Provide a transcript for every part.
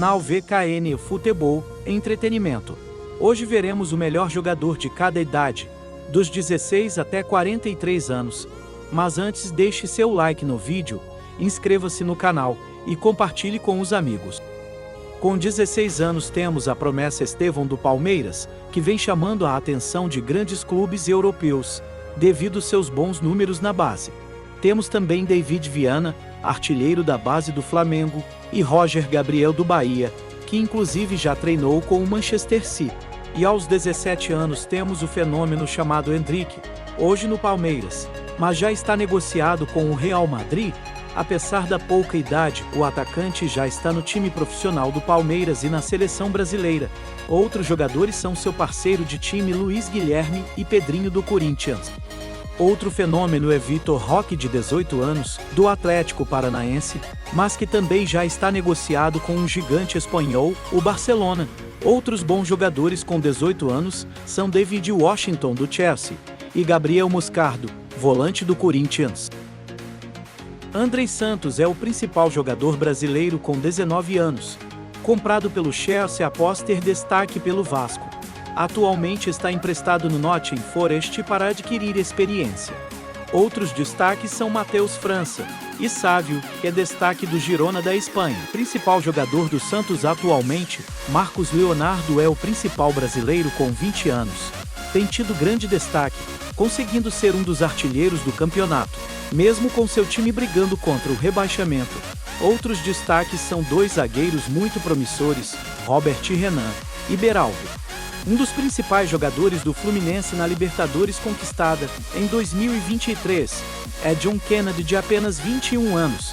Canal VKN Futebol, Entretenimento. Hoje veremos o melhor jogador de cada idade, dos 16 até 43 anos. Mas antes deixe seu like no vídeo, inscreva-se no canal e compartilhe com os amigos. Com 16 anos temos a promessa Estevão do Palmeiras, que vem chamando a atenção de grandes clubes europeus, devido seus bons números na base. Temos também David Viana, artilheiro da base do Flamengo, e Roger Gabriel do Bahia, que inclusive já treinou com o Manchester City. E aos 17 anos temos o fenômeno chamado Endrick, hoje no Palmeiras, mas já está negociado com o Real Madrid. Apesar da pouca idade, o atacante já está no time profissional do Palmeiras e na seleção brasileira. Outros jogadores são seu parceiro de time Luiz Guilherme e Pedrinho do Corinthians. Outro fenômeno é Vitor Roque, de 18 anos, do Atlético Paranaense, mas que também já está negociado com um gigante espanhol, o Barcelona. Outros bons jogadores com 18 anos são David Washington, do Chelsea, e Gabriel Moscardo, volante do Corinthians. Andrei Santos é o principal jogador brasileiro com 19 anos, comprado pelo Chelsea após ter destaque pelo Vasco. Atualmente está emprestado no Nottingham Forest para adquirir experiência. Outros destaques são Matheus França e Sávio, que é destaque do Girona da Espanha. Principal jogador do Santos atualmente, Marcos Leonardo é o principal brasileiro com 20 anos. Tem tido grande destaque, conseguindo ser um dos artilheiros do campeonato, mesmo com seu time brigando contra o rebaixamento. Outros destaques são dois zagueiros muito promissores, Robert Renan e Beraldo. Um dos principais jogadores do Fluminense na Libertadores conquistada em 2023 é John Kennedy, de apenas 21 anos,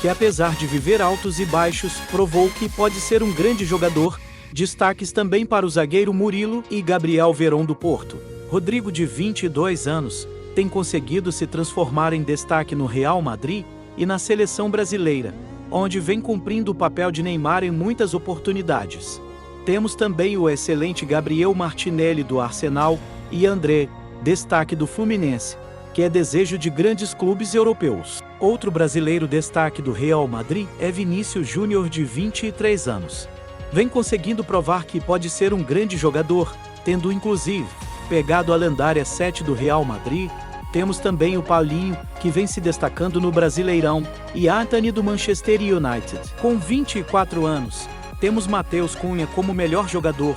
que apesar de viver altos e baixos, provou que pode ser um grande jogador. Destaques também para o zagueiro Murilo e Gabriel Veron do Porto. Rodrigo, de 22 anos, tem conseguido se transformar em destaque no Real Madrid e na seleção brasileira, onde vem cumprindo o papel de Neymar em muitas oportunidades. Temos também o excelente Gabriel Martinelli do Arsenal e André, destaque do Fluminense, que é desejo de grandes clubes europeus. Outro brasileiro destaque do Real Madrid é Vinícius Júnior, de 23 anos. Vem conseguindo provar que pode ser um grande jogador, tendo inclusive pegado a lendária 7 do Real Madrid. Temos também o Paulinho, que vem se destacando no Brasileirão, e Antony do Manchester United. Com 24 anos, temos Matheus Cunha como melhor jogador.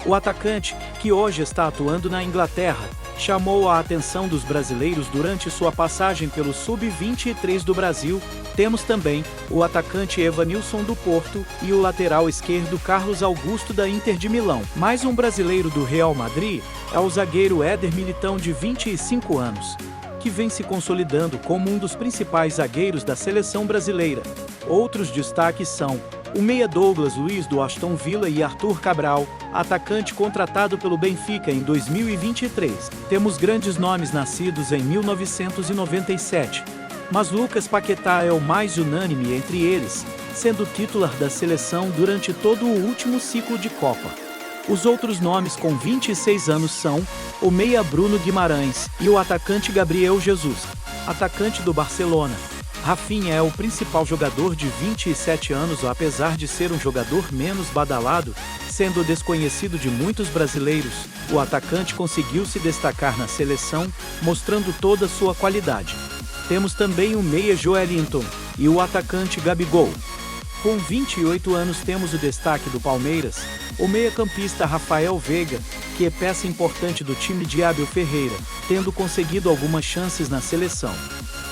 O atacante, que hoje está atuando na Inglaterra, chamou a atenção dos brasileiros durante sua passagem pelo Sub-23 do Brasil. Temos também o atacante Evanilson do Porto e o lateral esquerdo Carlos Augusto da Inter de Milão. Mais um brasileiro do Real Madrid é o zagueiro Éder Militão, de 25 anos, que vem se consolidando como um dos principais zagueiros da seleção brasileira. Outros destaques são o meia Douglas Luiz do Aston Villa e Arthur Cabral, atacante contratado pelo Benfica em 2023. Temos grandes nomes nascidos em 1997, mas Lucas Paquetá é o mais unânime entre eles, sendo titular da seleção durante todo o último ciclo de Copa. Os outros nomes com 26 anos são o meia Bruno Guimarães e o atacante Gabriel Jesus, atacante do Barcelona. Rafinha é o principal jogador, de 27 anos, apesar de ser um jogador menos badalado, sendo desconhecido de muitos brasileiros. O atacante conseguiu se destacar na seleção, mostrando toda sua qualidade. Temos também o meia Joelinton e o atacante Gabigol. Com 28 anos temos o destaque do Palmeiras, o meia-campista Rafael Veiga, que é peça importante do time de Abel Ferreira, tendo conseguido algumas chances na seleção.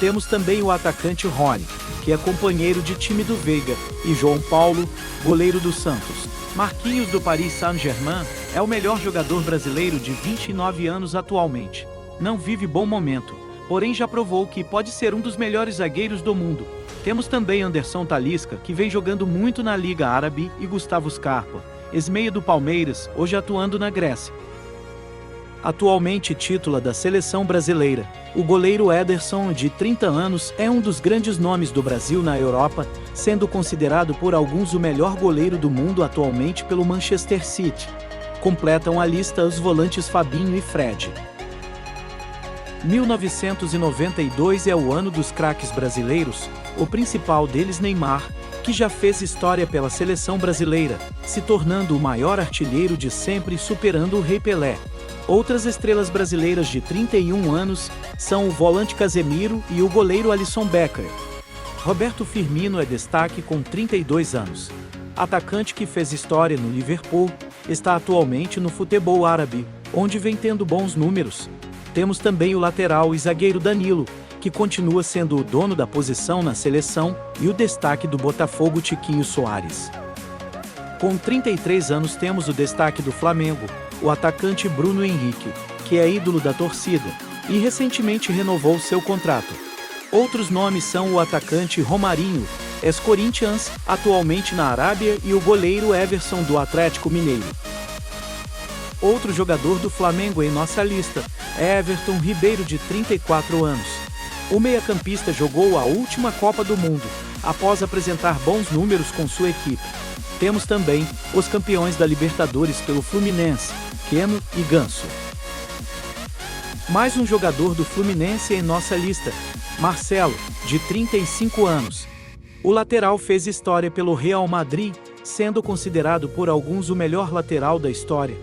Temos também o atacante Rony, que é companheiro de time do Veiga, e João Paulo, goleiro do Santos. Marquinhos do Paris Saint-Germain é o melhor jogador brasileiro, de 29 anos atualmente. Não vive bom momento, porém já provou que pode ser um dos melhores zagueiros do mundo. Temos também Anderson Talisca, que vem jogando muito na Liga Árabe, e Gustavo Scarpa, ex-meia do Palmeiras, hoje atuando na Grécia. Atualmente titular da seleção brasileira, o goleiro Ederson, de 30 anos, é um dos grandes nomes do Brasil na Europa, sendo considerado por alguns o melhor goleiro do mundo atualmente pelo Manchester City. Completam a lista os volantes Fabinho e Fred. 1992 é o ano dos craques brasileiros, o principal deles Neymar, que já fez história pela seleção brasileira, se tornando o maior artilheiro de sempre, superando o Rei Pelé. Outras estrelas brasileiras de 31 anos são o volante Casemiro e o goleiro Alisson Becker. Roberto Firmino é destaque com 32 anos. Atacante que fez história no Liverpool, está atualmente no futebol árabe, onde vem tendo bons números. Temos também o lateral e zagueiro Danilo, que continua sendo o dono da posição na seleção, e o destaque do Botafogo Tiquinho Soares. Com 33 anos temos o destaque do Flamengo, o atacante Bruno Henrique, que é ídolo da torcida, e recentemente renovou seu contrato. Outros nomes são o atacante Romarinho, ex-Corinthians, atualmente na Arábia, e o goleiro Everson do Atlético Mineiro. Outro jogador do Flamengo em nossa lista é Everton Ribeiro, de 34 anos. O meia-campista jogou a última Copa do Mundo, após apresentar bons números com sua equipe. Temos também os campeões da Libertadores pelo Fluminense, Keno e Ganso. Mais um jogador do Fluminense em nossa lista, Marcelo, de 35 anos. O lateral fez história pelo Real Madrid, sendo considerado por alguns o melhor lateral da história.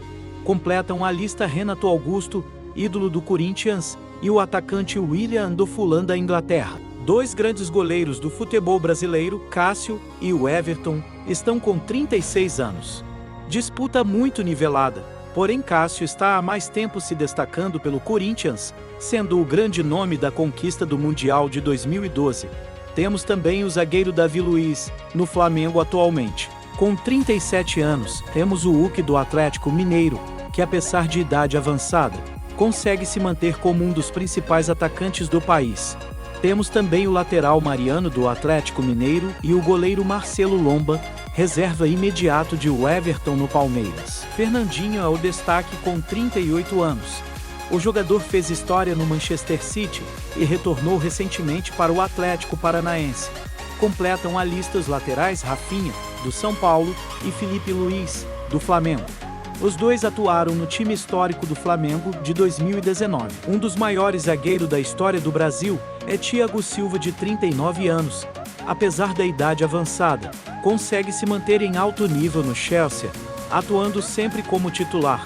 Completam a lista Renato Augusto, ídolo do Corinthians, e o atacante Willian do Fulham da Inglaterra. Dois grandes goleiros do futebol brasileiro, Cássio e o Everton, estão com 36 anos. Disputa muito nivelada, porém Cássio está há mais tempo se destacando pelo Corinthians, sendo o grande nome da conquista do Mundial de 2012. Temos também o zagueiro Davi Luiz, no Flamengo atualmente. Com 37 anos, temos o Hulk do Atlético Mineiro, que apesar de idade avançada, consegue se manter como um dos principais atacantes do país. Temos também o lateral Mariano do Atlético Mineiro e o goleiro Marcelo Lomba, reserva imediato de Everton no Palmeiras. Fernandinho é o destaque com 38 anos. O jogador fez história no Manchester City e retornou recentemente para o Atlético Paranaense. Completam a lista os laterais Rafinha, do São Paulo, e Felipe Luiz, do Flamengo. Os dois atuaram no time histórico do Flamengo de 2019. Um dos maiores zagueiros da história do Brasil é Thiago Silva, de 39 anos. Apesar da idade avançada, consegue se manter em alto nível no Chelsea, atuando sempre como titular.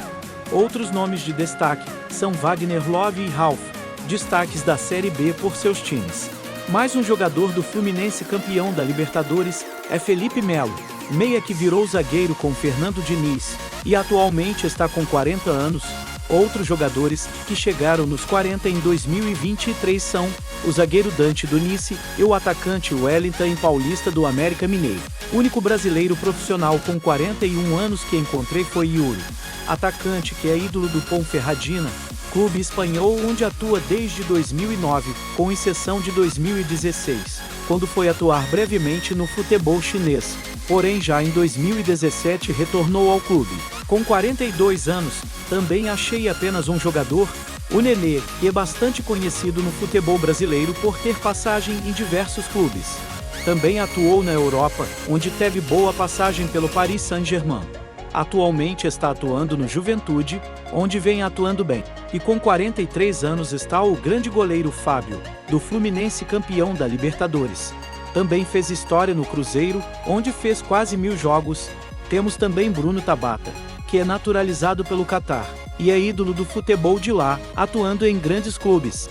Outros nomes de destaque são Wagner Love e Ralf, destaques da Série B por seus times. Mais um jogador do Fluminense campeão da Libertadores é Felipe Melo, meia que virou zagueiro com Fernando Diniz, e atualmente está com 40 anos. Outros jogadores que chegaram nos 40 em 2023 são o zagueiro Dante do Nice e o atacante Wellington Paulista do América Mineiro. O único brasileiro profissional com 41 anos que encontrei foi Yuri, atacante que é ídolo do Ponferradina, clube espanhol onde atua desde 2009, com exceção de 2016, quando foi atuar brevemente no futebol chinês. Porém já em 2017 retornou ao clube. Com 42 anos, também achei apenas um jogador, o Nenê, que é bastante conhecido no futebol brasileiro por ter passagem em diversos clubes. Também atuou na Europa, onde teve boa passagem pelo Paris Saint-Germain. Atualmente está atuando no Juventude, onde vem atuando bem. E com 43 anos está o grande goleiro Fábio, do Fluminense campeão da Libertadores. Também fez história no Cruzeiro, onde fez quase 1000 jogos. Temos também Bruno Tabata, que é naturalizado pelo Catar, e é ídolo do futebol de lá, atuando em grandes clubes.